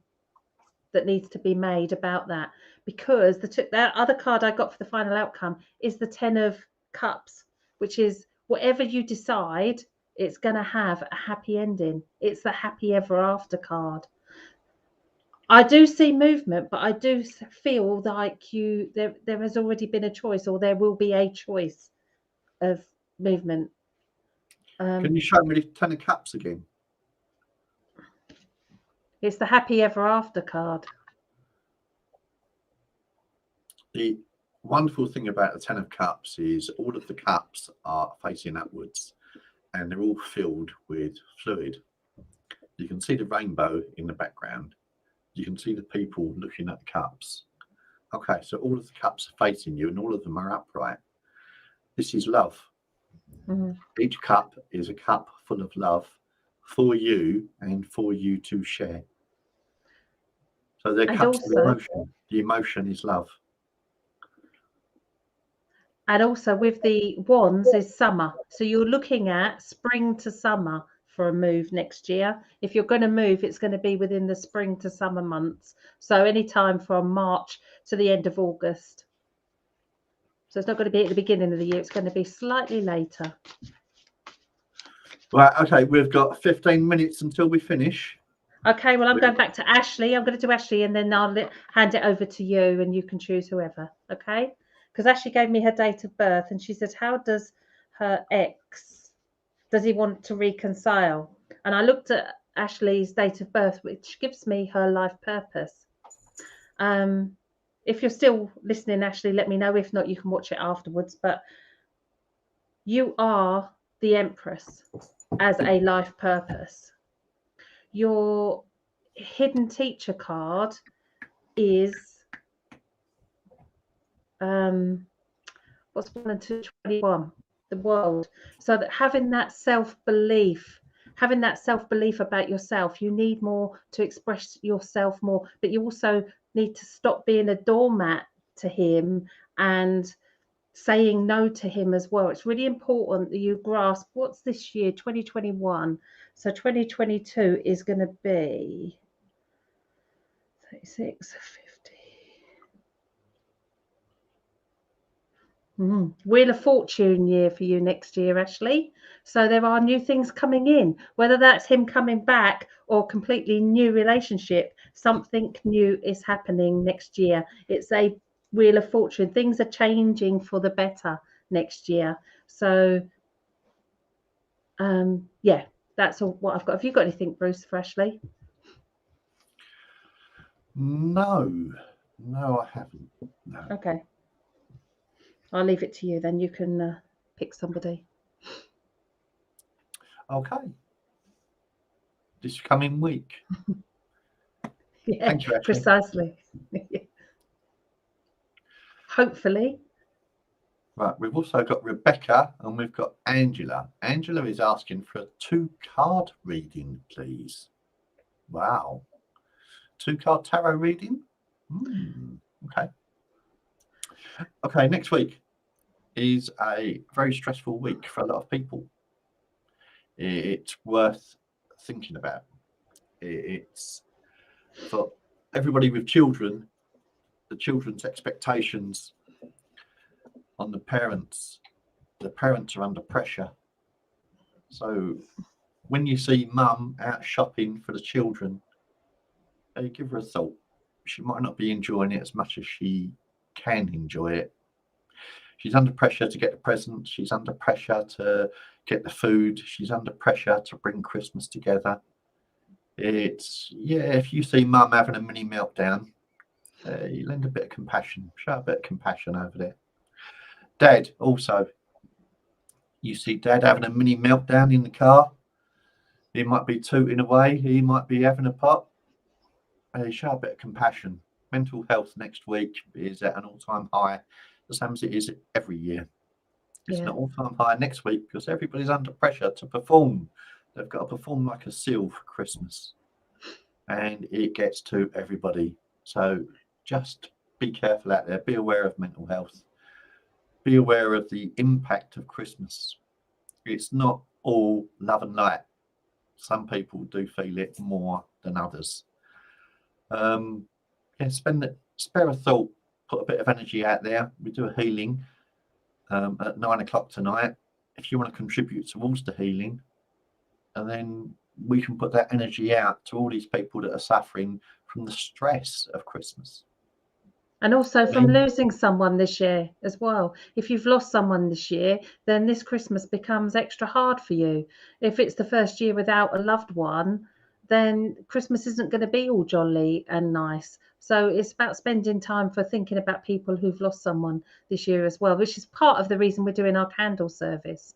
Speaker 1: that needs to be made about that, because that other card I got for the final outcome is the 10 of Cups, which is whatever you decide, it's going to have a happy ending. It's the happy ever after card. I do see movement, but I do feel like there has already been a choice, or there will be a choice of movement.
Speaker 2: Can you show me the 10 of Cups again?
Speaker 1: It's the happy ever after card.
Speaker 2: The wonderful thing about the 10 of Cups is all of the cups are facing upwards and they're all filled with fluid. You can see the rainbow in the background. You can see the people looking at the cups. Okay, so all of the cups are facing you and all of them are upright. This is love. Mm-hmm. Each cup is a cup full of love for you and for you to share. So they're cups of emotion. The emotion is love.
Speaker 1: And also with the wands is summer. So you're looking at spring to summer for a move next year. If you're going to move, it's going to be within the spring to summer months. So anytime from March to the end of August. So it's not going to be at the beginning of the year. It's going to be slightly later.
Speaker 2: Right, okay, we've got 15 minutes until we finish.
Speaker 1: Okay, well, I'm going back to Ashley. I'm going to do Ashley and then I'll hand it over to you and you can choose whoever, okay? Because Ashley gave me her date of birth and she said, how does her ex, does he want to reconcile? And I looked at Ashley's date of birth, which gives me her life purpose. If you're still listening, Ashley, let me know. If not, you can watch it afterwards. But you are the Empress as a life purpose. Your hidden teacher card is what's 1 and 2, 21, the world. So that having that self-belief about yourself, you need more to express yourself more, but you also need to stop being a doormat to him and saying no to him as well. It's really important that you grasp what's this year, 2021. So 2022 is going to be 36, 50. Wheel of Fortune year for you next year, Ashley. So there are new things coming in, whether that's him coming back or completely new relationship. Something new is happening next year. It's a Wheel of Fortune. Things are changing for the better next year. So yeah, that's all what I've got. Have you got anything, Bruce, for Ashley?
Speaker 2: No, I haven't. No.
Speaker 1: Okay. I'll leave it to you then. You can pick somebody.
Speaker 2: Okay. This coming week.
Speaker 1: Yeah,
Speaker 2: thank you, Ashley.
Speaker 1: Precisely. Hopefully.
Speaker 2: Right, we've also got Rebecca and we've got Angela. Angela is asking for a 2-card reading, please. Wow. 2-card tarot reading? Okay. Okay, next week is a very stressful week for a lot of people. It's worth thinking about. It's for everybody with children, the children's expectations on the parents are under pressure. So when you see mum out shopping for the children, give her a thought. She might not be enjoying it as much as she can enjoy it. She's under pressure to get the presents. She's under pressure to get the food. She's under pressure to bring Christmas together. It's, yeah, if you see mum having a mini meltdown, you lend a bit of compassion, show a bit of compassion over there. Dad, also, you see dad having a mini meltdown in the car. He might be tooting away. He might be having a pop. Show a bit of compassion. Mental health next week is at an all-time high, the same as it is every year. It's an all-time high next week because everybody's under pressure to perform. They've got to perform like a seal for Christmas, and it gets to everybody. So just be careful out there. Be aware of mental health. Be aware of the impact of Christmas. It's not all love and light. Some people do feel it more than others. Yeah, spare a thought, put a bit of energy out there. We do a healing at 9 o'clock tonight. If you want to contribute towards the healing, and then we can put that energy out to all these people that are suffering from the stress of Christmas.
Speaker 1: And also from losing someone this year as well. If you've lost someone this year, then this Christmas becomes extra hard for you. If it's the first year without a loved one, then Christmas isn't going to be all jolly and nice. So it's about spending time for thinking about people who've lost someone this year as well, which is part of the reason we're doing our candle service.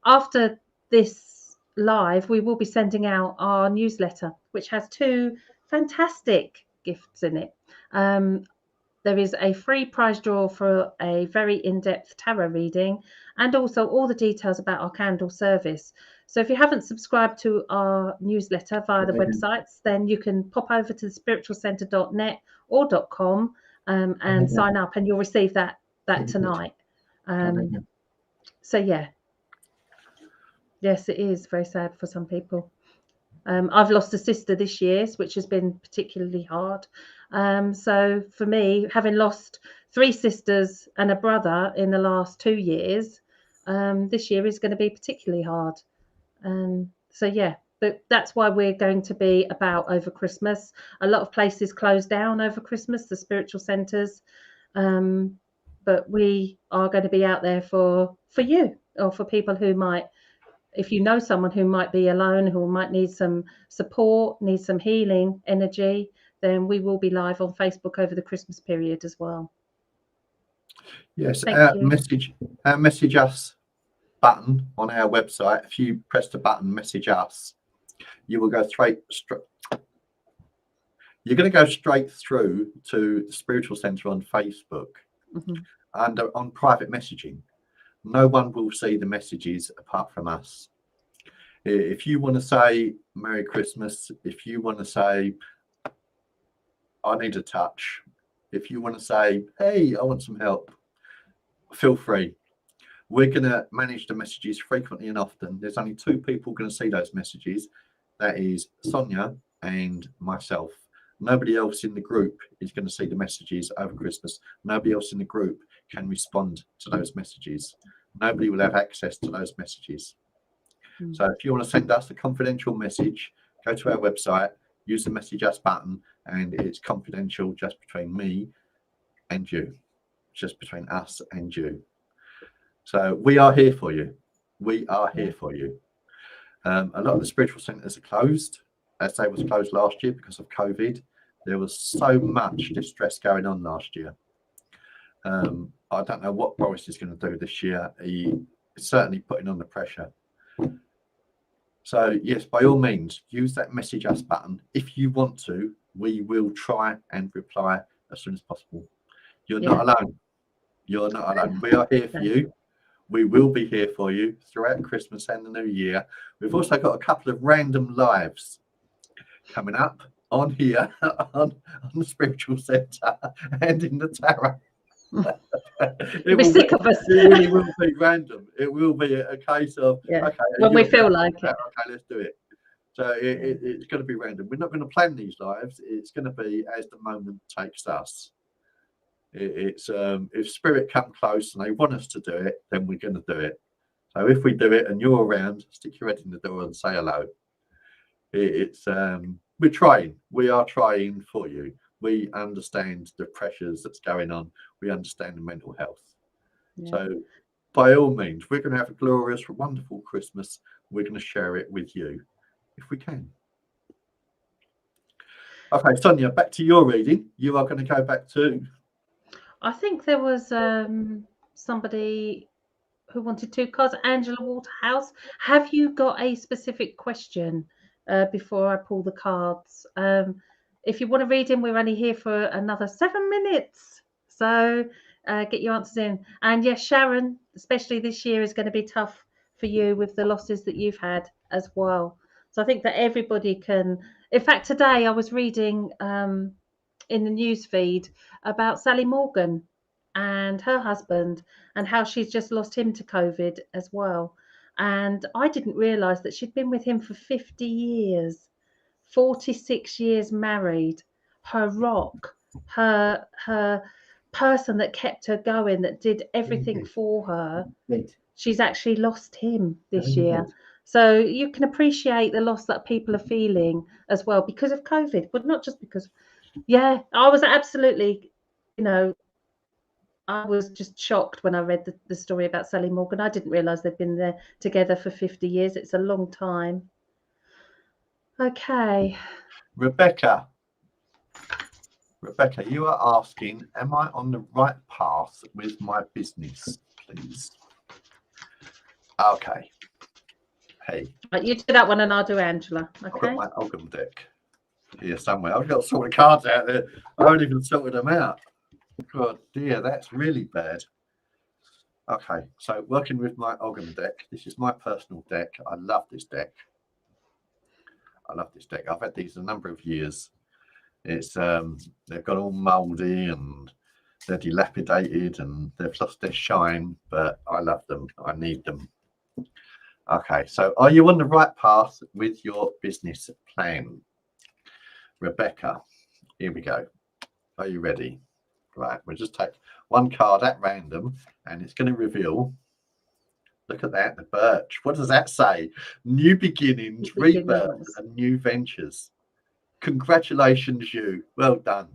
Speaker 1: After this live, we will be sending out our newsletter, which has 2 fantastic gifts in it. There is a free prize draw for a very in-depth tarot reading, and also all the details about our candle service. So if you haven't subscribed to our newsletter via the websites, then you can pop over to thespiritualcentre.net or .com and sign up, and you'll receive that tonight. So yeah, yes, it is very sad for some people. I've lost a sister this year, which has been particularly hard. So for me, having lost 3 sisters and a brother in the last 2 years, this year is going to be particularly hard. So yeah, but that's why we're going to be about over Christmas. A lot of places close down over Christmas, the spiritual centres, but we are going to be out there for you, or for people who might. If you know someone who might be alone, who might need some support, need some healing energy, then we will be live on Facebook over the Christmas period as well.
Speaker 2: Yes, our message us button on our website. If you press the button message us, you will go straight. You're going to go straight through to the Spiritual Centre on Facebook, and on private messaging. No one will see the messages apart from us. If you want to say Merry Christmas, if you want to say I need a touch, if you want to say, hey, I want some help, feel free. We're going to manage the messages frequently and often. There's only 2 people going to see those messages. That is Sonia and myself. Nobody else in the group is going to see the messages over Christmas. Nobody else in the group can respond to those messages. Nobody will have access to those messages. So if you want to send us a confidential message, go to our website, use the message us button, and it's confidential, just between me and you, just between us and you. So we are here for you. We are here for you. A lot of the spiritual centres are closed, as they was closed last year because of COVID. There was so much distress going on last year. I don't know what Boris is going to do this year. He is certainly putting on the pressure. So yes, by all means, use that message us button. If you want to, we will try and reply as soon as possible. You're not alone. You're not alone. We are here for you. We will be here for you throughout Christmas and the New Year. We've also got a couple of random lives coming up on here on the Spiritual Centre and in the Tarot.
Speaker 1: You'll be sick of us.
Speaker 2: It really will be random. It will be a case of, okay,
Speaker 1: when we feel like it.
Speaker 2: Okay, let's do it. So it's going to be random. We're not going to plan these lives. It's going to be as the moment takes us. It's if spirit come close and they want us to do it, then we're going to do it. So if we do it and you're around, stick your head in the door and say hello. We're trying. We are trying for you. We understand the pressures that's going on. We understand the mental health. Yeah. So by all means, we're going to have a glorious, wonderful Christmas. We're going to share it with you if we can. Okay, Sonia, back to your reading. You are going to go back to...
Speaker 1: I think there was somebody who wanted 2 cards. Angela Waterhouse. Have you got a specific question before I pull the cards? If you want to read in, we're only here for another 7 minutes. So get your answers in. And yes, Sharon, especially this year, is going to be tough for you with the losses that you've had as well. So I think that everybody can... In fact, today I was reading in the news feed about Sally Morgan and her husband and how she's just lost him to COVID as well. And I didn't realise that she'd been with him for 50 years, 46 years married. Her rock, her person that kept her going, that did everything for her. She's actually lost him this year. So you can appreciate the loss that people are feeling as well because of COVID, but not just because. Yeah, I was absolutely, I was just shocked when I read the story about Sally Morgan. I didn't realise they'd been there together for 50 years. It's a long time. Okay.
Speaker 2: Rebecca, you are asking, am I on the right path with my business, please? Okay. Hey.
Speaker 1: You do that one and I'll do Angela. Okay.
Speaker 2: I've got my Ogam deck here somewhere. I've got sort of cards out there. I haven't even sorted them out. God dear, that's really bad. Okay, so working with my Ogam deck. This is my personal deck. I love this deck. I've had these a number of years. It's they've got all mouldy and they're dilapidated and they've lost their shine, but I love them. I need them. Okay, so are you on the right path with your business plan? Rebecca, here we go. Are you ready? Right, we'll just take one card at random and it's going to reveal. Look at that, the birch. What does that say? New beginnings, rebirth, and new ventures. Congratulations, you. Well done.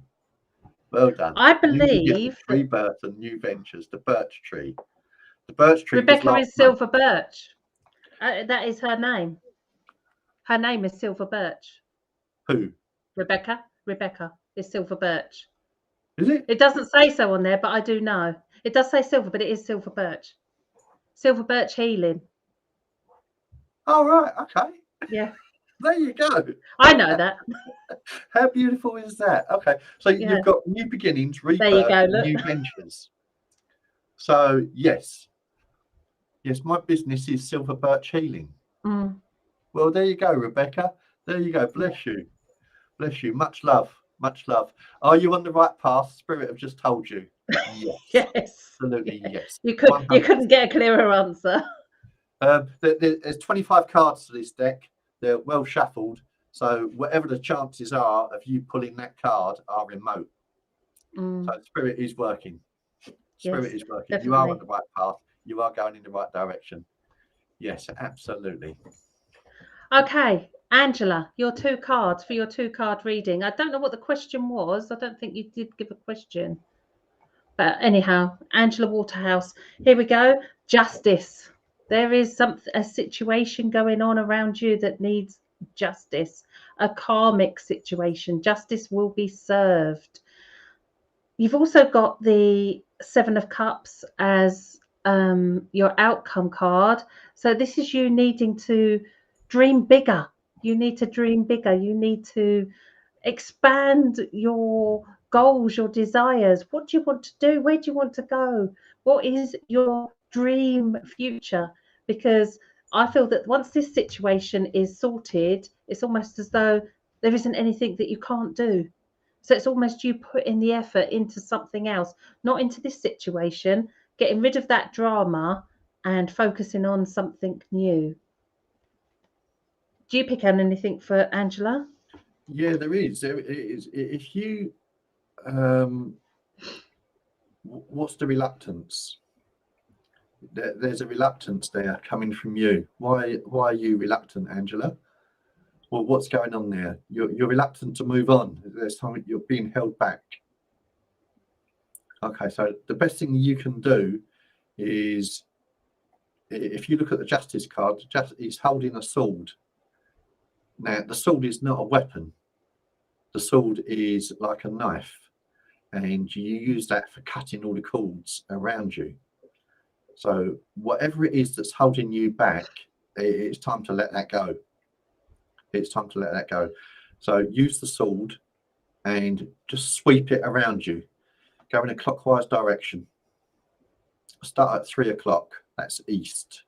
Speaker 2: Well done.
Speaker 1: I believe
Speaker 2: rebirth and new ventures. The birch tree. The birch tree.
Speaker 1: Rebecca is Silver Birch. That is her name. Her name is Silver Birch.
Speaker 2: Who?
Speaker 1: Rebecca. Rebecca is Silver Birch.
Speaker 2: Is it?
Speaker 1: It doesn't say so on there, but I do know. It does say silver, but it is Silver Birch. Silver Birch Healing.
Speaker 2: Oh, right. Okay.
Speaker 1: Yeah.
Speaker 2: There you go.
Speaker 1: I know that.
Speaker 2: How beautiful is that? Okay. So you've got new beginnings, rebirth,
Speaker 1: there you go, look.
Speaker 2: New ventures. So, yes. Yes, my business is Silver Birch Healing.
Speaker 1: Mm.
Speaker 2: Well, there you go, Rebecca. There you go. Bless you. Bless you. Much love. Much love. Are you on the right path? Spirit have just told you. Yes.
Speaker 1: Yes.
Speaker 2: Absolutely, yes.
Speaker 1: You couldn't get a clearer answer.
Speaker 2: There's 25 cards to this deck. They're well shuffled. So whatever the chances are of you pulling that card are remote. So Spirit is working. Spirit is working. Definitely. You are on the right path. You are going in the right direction. Yes, absolutely. Okay.
Speaker 1: Angela, your 2 cards for your 2-card reading. I don't know what the question was. I don't think you did give a question. But anyhow, Angela Waterhouse, here we go. Justice. There is a situation going on around you that needs justice, a karmic situation. Justice will be served. You've also got the 7 of Cups as your outcome card. So this is you needing to dream bigger. You need to dream bigger. You need to expand your goals, your desires. What do you want to do? Where do you want to go? What is your dream future? Because I feel that once this situation is sorted, it's almost as though there isn't anything that you can't do. So it's almost you putting the effort into something else, not into this situation, getting rid of that drama and focusing on something new. Do you pick on anything for Angela?
Speaker 2: Yeah, there is. There is. If you, what's the reluctance? There's a reluctance there coming from you. Why are you reluctant, Angela? Well, what's going on there? You're reluctant to move on. There's something, you're being held back. Okay, so the best thing you can do is, if you look at the Justice card, he's holding a sword. Now, the sword is not a weapon. The sword is like a knife, and you use that for cutting all the cords around you. So whatever it is that's holding you back, it's time to let that go. It's time to let that go. So use the sword and just sweep it around you. Go in a clockwise direction. Start at 3 o'clock. That's east.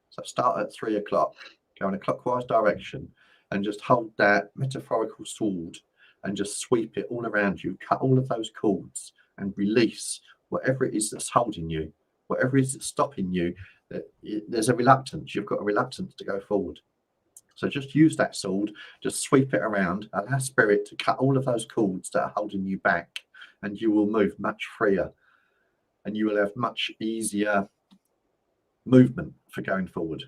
Speaker 2: So start at 3 o'clock. Go in a clockwise direction and just hold that metaphorical sword and just sweep it all around you. Cut all of those cords and release whatever it is that's holding you. Whatever it is that's stopping you. There's a reluctance. You've got a reluctance to go forward. So just use that sword, just sweep it around, allow spirit to cut all of those cords that are holding you back, and you will move much freer, and you will have much easier movement for going forward.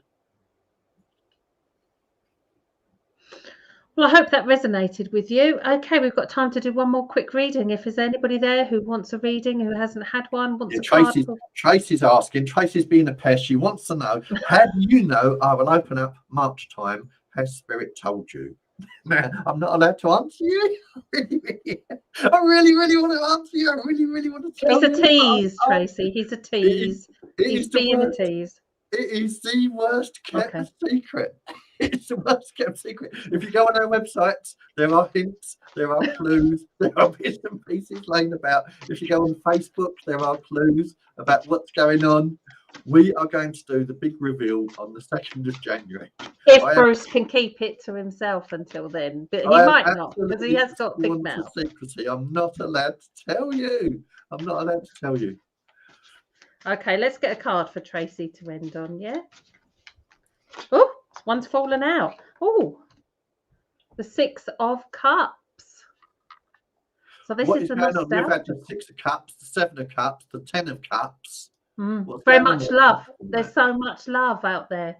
Speaker 1: Well, I hope that resonated with you. Okay, we've got time to do one more quick reading. If there's anybody there who wants a reading, who hasn't had one, wants a card.
Speaker 2: Tracy's asking, Tracy's being a pest. She wants to know, how do you know I will open up March time? Has Spirit told you? Now, I'm not allowed to answer you. I really want to answer you. I really want to tell you.
Speaker 1: He's a tease, Tracy. He's a tease. He's being a tease.
Speaker 2: It is the worst kept secret. It's the worst kept secret. If you go on our websites, there are hints, there are clues, there are bits and pieces laying about. If you go on Facebook, there are clues about what's going on. We are going to do the big reveal on the 2nd of January.
Speaker 1: If Bruce can keep it to himself until then, but he might not, because he has got big mouth.
Speaker 2: Secrecy. I'm not allowed to tell you. I'm not allowed to tell you. Okay,
Speaker 1: let's get a card for Tracy to end on, yeah? Oh, one's fallen out. Oh, the 6 of Cups. So this is the nostalgia.
Speaker 2: We've had the 6 of Cups, the 7 of Cups, the 10 of Cups.
Speaker 1: Very much love. There's so much love out there.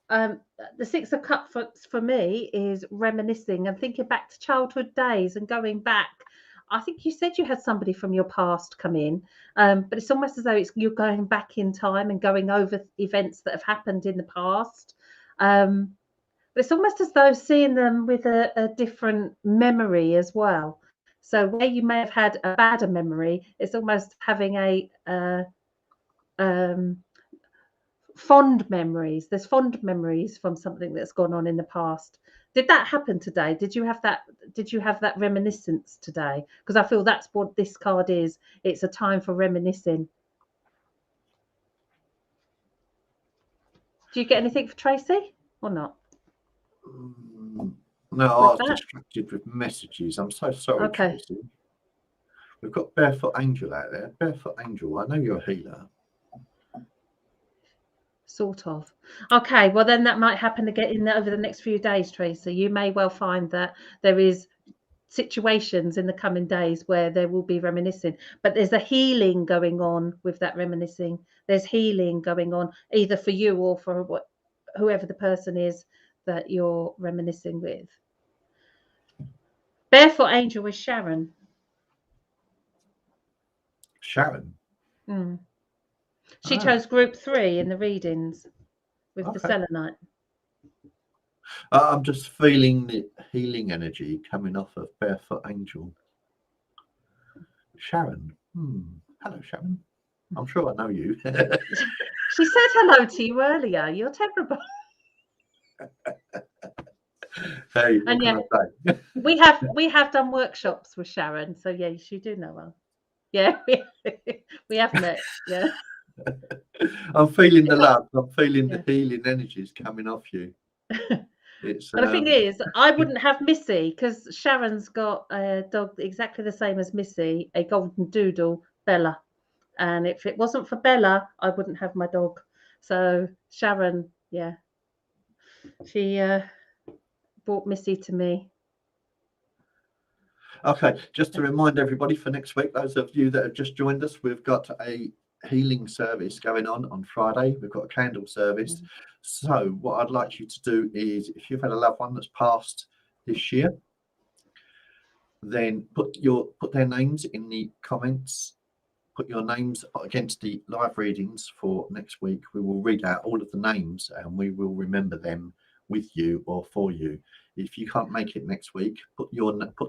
Speaker 1: The 6 of Cups for me is reminiscing and thinking back to childhood days and going back. I think you said you had somebody from your past come in, but it's almost as though you're going back in time and going over events that have happened in the past. But it's almost as though seeing them with a different memory as well. So where you may have had a badder memory, it's almost having fond memories. There's fond memories from something that's gone on in the past. Did that happen today? Did you have that reminiscence today? Because I feel that's what this card is. It's a time for reminiscing. Do you get anything for Tracy or not?
Speaker 2: No, I was distracted with messages. I'm so sorry, Tracy. We've got Barefoot Angel out there. Barefoot Angel, I know you're a healer.
Speaker 1: Sort of. Okay, well then that might happen again over the next few days, Tracy. You may well find that there is situations in the coming days where there will be reminiscing, but there's a healing going on with that reminiscing. There's healing going on either for you or for whoever the person is that you're reminiscing with. Barefoot Angel is Sharon.
Speaker 2: Sharon?
Speaker 1: She chose group 3 in the readings with the Selenite.
Speaker 2: I'm just feeling the healing energy coming off of Barefoot Angel. Sharon. Hello, Sharon. I'm sure I know you.
Speaker 1: She said hello to you earlier. You're terrible.
Speaker 2: Hey, what
Speaker 1: And
Speaker 2: can
Speaker 1: yeah,
Speaker 2: I say?
Speaker 1: we have done workshops with Sharon, so yes, you do know her. Yeah, we have met. Yeah,
Speaker 2: I'm feeling the
Speaker 1: it's like,
Speaker 2: love. I'm feeling
Speaker 1: yeah.
Speaker 2: the healing energies coming off you. It's
Speaker 1: But the thing is, I wouldn't have Missy because Sharon's got a dog exactly the same as Missy, a golden doodle, Bella. And if it wasn't for Bella, I wouldn't have my dog. So Sharon, yeah, she brought Missy to me.
Speaker 2: okay. Just to remind everybody for next week, those of you that have just joined us, we've got a healing service going on Friday. We've got a candle service. So what I'd like you to do is, if you've had a loved one that's passed this year, then put their names in the comments. Put your names against the live readings for next week. We will read out all of the names and we will remember them with you or for you. If you can't make it next week, put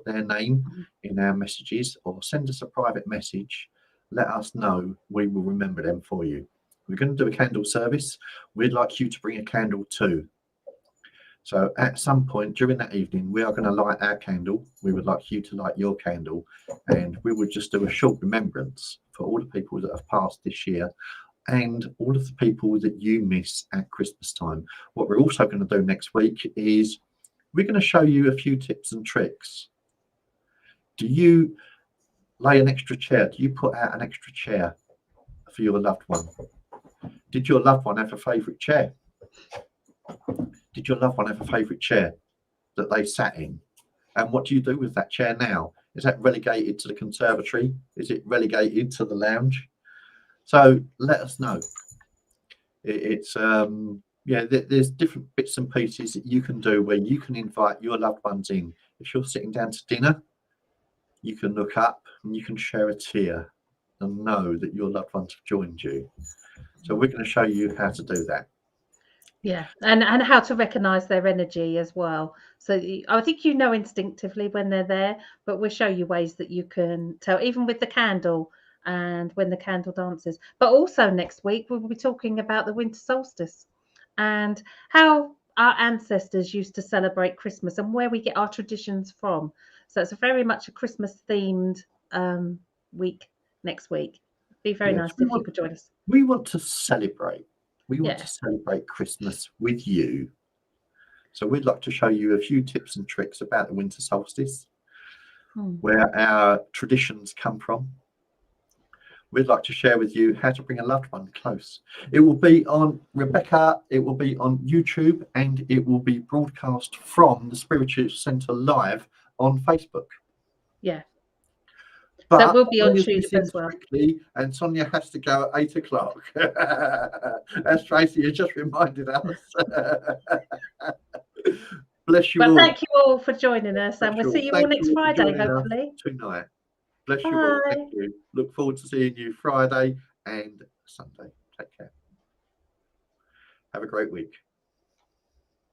Speaker 2: their name in our messages or send us a private message. Let us know. We will remember them for you. We're going to do a candle service. We'd like you to bring a candle too. So at some point during that evening, we are going to light our candle. We would like you to light your candle, and we would just do a short remembrance for all the people that have passed this year and all of the people that you miss at Christmas time. What we're also going to do next week is we're going to show you a few tips and tricks. Do you lay an extra chair? Do you put out an extra chair for your loved one? Did your loved one have a favourite chair? Did your loved one have a favourite chair that they sat in? And what do you do with that chair now? Is that relegated to the conservatory? Is it relegated to the lounge? So let us know. It's yeah, there's different bits and pieces that you can do where you can invite your loved ones in. If you're sitting down to dinner, you can look up and you can share a tear and know that your loved ones have joined you. So we're going to show you how to do that.
Speaker 1: Yeah, and how to recognize their energy as well. So I think you know instinctively when they're there, but we'll show you ways that you can tell, even with the candle and when the candle dances. But also next week we'll be talking about the winter solstice and how our ancestors used to celebrate Christmas and where we get our traditions from. So it's very much a Christmas themed week next week. Be very
Speaker 2: Yes,
Speaker 1: nice if you could join us.
Speaker 2: we want to celebrate. We want
Speaker 1: Yeah.
Speaker 2: to celebrate Christmas with you. So we'd like to show you a few tips and tricks about the winter solstice, where our traditions come from. We'd like to share with you how to bring a loved one close. It will be on Rebecca, it will be on YouTube, and it will be broadcast from the Spiritual Centre live on Facebook.
Speaker 1: Yeah.
Speaker 2: But
Speaker 1: that will be on
Speaker 2: Sonia's
Speaker 1: YouTube
Speaker 2: missing
Speaker 1: as well.
Speaker 2: quickly, and Sonia has to go at 8 o'clock. As Tracy has just reminded us. Bless you
Speaker 1: But
Speaker 2: all.
Speaker 1: thank you all for joining us, and we'll see you all
Speaker 2: Thank
Speaker 1: next
Speaker 2: you all for
Speaker 1: Friday,
Speaker 2: joining us
Speaker 1: hopefully.
Speaker 2: tonight. Bless you all.
Speaker 1: Bye.
Speaker 2: Thank you. Look forward to seeing you Friday and Sunday. Take care. Have a great week.